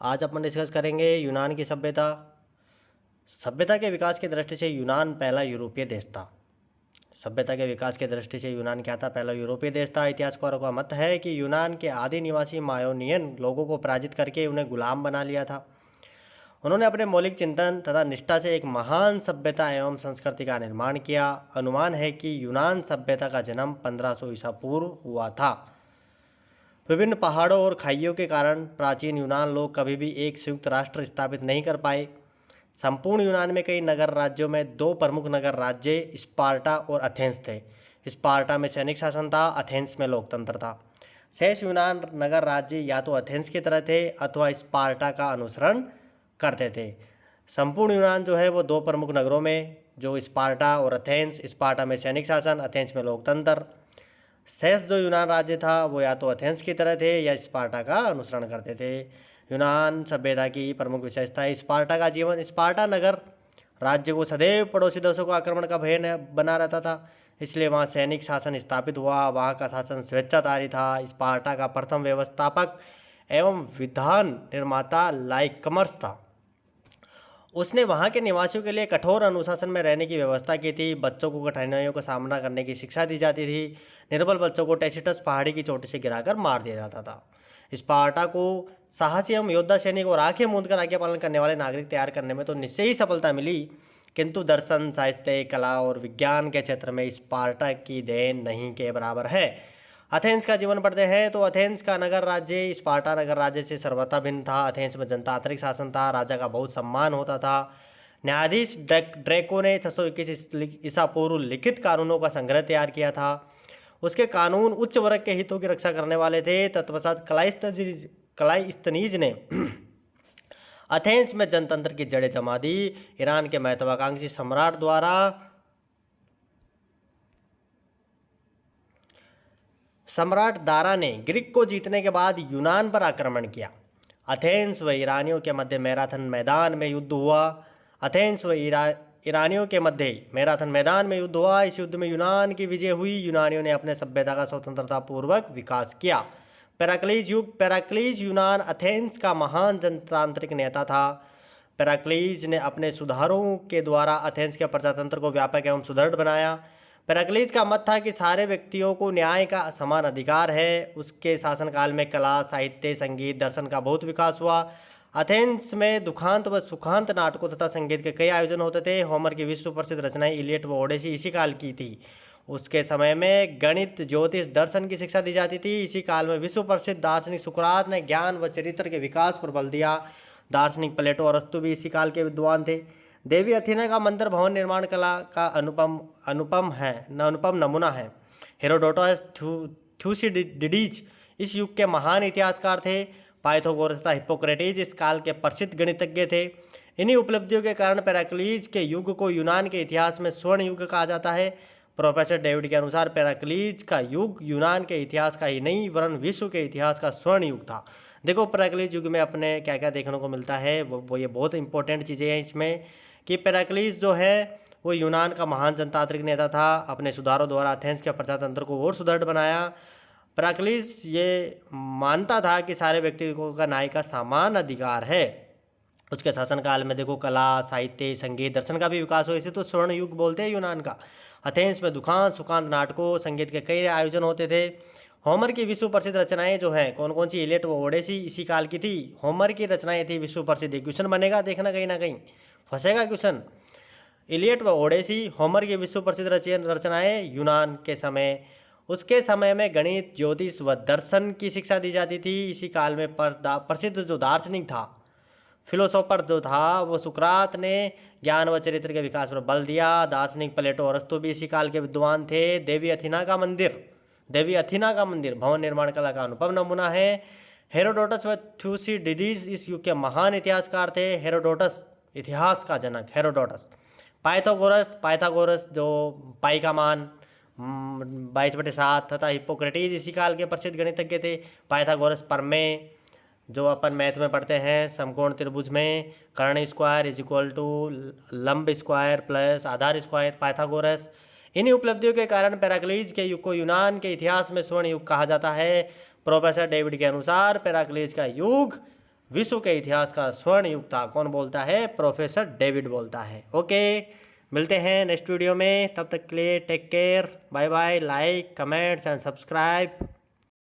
आज अपन डिस्कस करेंगे यूनान की सभ्यता। सभ्यता के विकास की दृष्टि से यूनान पहला यूरोपीय देश था। सभ्यता के विकास की दृष्टि से यूनान क्या था? पहला यूरोपीय देश था। इतिहासकारों का मत है कि यूनान के आदि निवासी मायोनियन लोगों को पराजित करके उन्हें गुलाम बना लिया था। उन्होंने अपने मौलिक चिंतन तथा निष्ठा से एक महान सभ्यता एवं संस्कृति का निर्माण किया। अनुमान है कि यूनान सभ्यता का जन्म 1500 ईसा पूर्व हुआ था। विभिन्न पहाड़ों और खाइयों के कारण प्राचीन यूनान लोग कभी भी एक संयुक्त राष्ट्र स्थापित नहीं कर पाए। संपूर्ण यूनान में कई नगर राज्यों में दो प्रमुख नगर राज्य स्पार्टा और अथेंस थे। स्पार्टा में सैनिक शासन था, अथेंस में लोकतंत्र था। शेष यूनान नगर राज्य या तो अथेंस की तरह थे अथवा स्पार्टा का अनुसरण करते थे। संपूर्ण यूनान जो है वो दो प्रमुख नगरों में, जो स्पार्टा और अथेंस, स्पार्टा में सैनिक शासन, अथेंस में लोकतंत्र। शेष जो यूनान राज्य था वो या तो एथेंस की तरह थे या स्पार्टा का अनुसरण करते थे। यूनान सभ्यता की प्रमुख विशेषता है स्पार्टा का जीवन। स्पार्टा नगर राज्य को सदैव पड़ोसी देशों को आक्रमण का भय बना रहता था, इसलिए वहाँ सैनिक शासन स्थापित हुआ। वहाँ का शासन स्वेच्छाधारी था। स्पार्टा का प्रथम व्यवस्थापक एवं विधान निर्माता लाइकमर्स था। उसने वहाँ के निवासियों के लिए कठोर अनुशासन में रहने की व्यवस्था की थी। बच्चों को कठिनाइयों का सामना करने की शिक्षा दी जाती थी। निर्बल बच्चों को टैसिटस पहाड़ी की चोटी से गिराकर मार दिया जाता था। स्पार्टा को साहसी एवं योद्धा सैनिक और आंखें मूंद कर आज्ञा पालन करने वाले नागरिक तैयार करने में तो निश्चय ही सफलता मिली, किंतु दर्शन, साहित्य, कला और विज्ञान के क्षेत्र में स्पार्टा की देन नहीं के बराबर है। अथेंस का जीवन पढ़ते हैं तो अथेंस का नगर राज्य स्पार्टा नगर राज्य से सर्वथा भिन्न था। अथेंस में जनतांत्रिक शासन था, राजा का बहुत सम्मान होता था। न्यायाधीश ड्रैको ने 621 ईसा पूर्व लिखित कानूनों का संग्रह तैयार किया था। उसके कानून उच्च वर्ग के हितों की रक्षा करने वाले थे। तत्पश्चात क्लाइस्तनीज ने अथेंस में जनतंत्र की जड़ें जमा दी। ईरान के महत्वाकांक्षी सम्राट द्वारा सम्राट दारा ने ग्रीक को जीतने के बाद यूनान पर आक्रमण किया। अथेंस व ईरानियों के मध्य मैराथन मैदान में युद्ध हुआ। अथेंस व ईरानियों के मध्य मैराथन मैदान में युद्ध हुआ। इस युद्ध में यूनान की विजय हुई। यूनानियों ने अपने सभ्यता का स्वतंत्रता पूर्वक विकास किया। पेराक्लीज युग। पेराक्लीज यूनान अथेंस का महान जनतांत्रिक नेता था। पेराक्लीज ने अपने सुधारों के द्वारा अथेंस के प्रजातंत्र को व्यापक एवं सुदृढ़ बनाया। पेराक्लीज का मत था कि सारे व्यक्तियों को न्याय का समान अधिकार है। उसके शासनकाल में कला, साहित्य, संगीत, दर्शन का बहुत विकास हुआ। अथेंस में दुखांत व सुखांत नाटकों तथा संगीत के कई आयोजन होते थे। होमर की विश्व प्रसिद्ध रचनाएं इलियड व ओडेसी इसी काल की थी। उसके समय में गणित, ज्योतिष, दर्शन की शिक्षा दी जाती थी। इसी काल में विश्व प्रसिद्ध दार्शनिक सुकरात ने ज्ञान व चरित्र के विकास पर बल दिया। दार्शनिक प्लेटो, अरस्तु भी इसी काल के विद्वान थे। देवी अथीना का मंदिर भवन निर्माण कला का अनुपम नमूना है। हेरोडोटस, थ्यूसिडिडीज इस युग के महान इतिहासकार थे। पाइथागोरस तथा हिप्पोक्रेटिस इस काल के प्रसिद्ध गणितज्ञ थे। इन्हीं उपलब्धियों के कारण पेराक्लीज के युग को यूनान के इतिहास में स्वर्ण युग कहा जाता है। प्रोफेसर डेविड के अनुसार पेराक्लीज का युग यूनान के इतिहास का ही नहीं वरन विश्व के इतिहास का स्वर्ण युग था। देखो पेराक्लीज युग में अपने क्या क्या देखने को मिलता है, वो ये बहुत इंपॉर्टेंट चीज़ें हैं इसमें कि पेराक्लीज जो है वो यूनान का महान जनतांत्रिक नेता था। अपने सुधारों द्वारा एथेंस के प्रजातंत्र को और सुदृढ़ बनाया। पेराक्लीज ये मानता था कि सारे व्यक्तियों का न्याय का समान अधिकार है। उसके शासनकाल में देखो कला, साहित्य, संगीत, दर्शन का भी विकास हुआ। इसे तो स्वर्ण युग बोलते हैं यूनान का। अथेंस में दुखांत, सुखांत नाटकों, संगीत के कई आयोजन होते थे। होमर की विश्व प्रसिद्ध रचनाएं जो हैं कौन कौन सी? इलियड व ओडेसी इसी काल की थी। होमर की रचनाएं थी विश्व प्रसिद्ध। एक क्वेश्चन बनेगा, देखना कहीं ना कहीं फंसेगा क्वेश्चन। इलियड व ओडेसी होमर की विश्व प्रसिद्ध रचनाएं यूनान के समय। उसके समय में गणित, ज्योतिष व दर्शन की शिक्षा दी जाती थी। इसी काल में प्रसिद्ध जो दार्शनिक था, फिलोसोफर जो था, वो सुकरात ने ज्ञान व चरित्र के विकास पर बल दिया। दार्शनिक प्लेटो, अरस्तु भी इसी काल के विद्वान थे। देवी अथीना का मंदिर भवन निर्माण कला का अनुपम नमूना है। हेरोडोटस व थ्यूसिडिडीज इस युग के महान इतिहासकार थे। हेरोडोटस इतिहास का जनक हेरोडोटस। पाइथागोरस जो पाई का मान 22/7 तथा हिप्पोक्रेटिस इसी काल के प्रसिद्ध गणितज्ञ थे। पाइथागोरस प्रमेय जो अपन मैथ में पढ़ते हैं, समकोण त्रिभुज में कर्ण स्क्वायर इज इक्वल टू लंब स्क्वायर प्लस आधार स्क्वायर, पाइथागोरस। इन्हीं उपलब्धियों के कारण पेराक्लीज के युग को यूनान के इतिहास में स्वर्ण युग कहा जाता है। प्रोफेसर डेविड के अनुसार पेराक्लीज का युग विश्व के इतिहास का स्वर्ण युग था। कौन बोलता है? प्रोफेसर डेविड बोलता है। ओके, मिलते हैं नेक्स्ट वीडियो में, तब तक के लिए take care, bye bye, like comments and subscribe.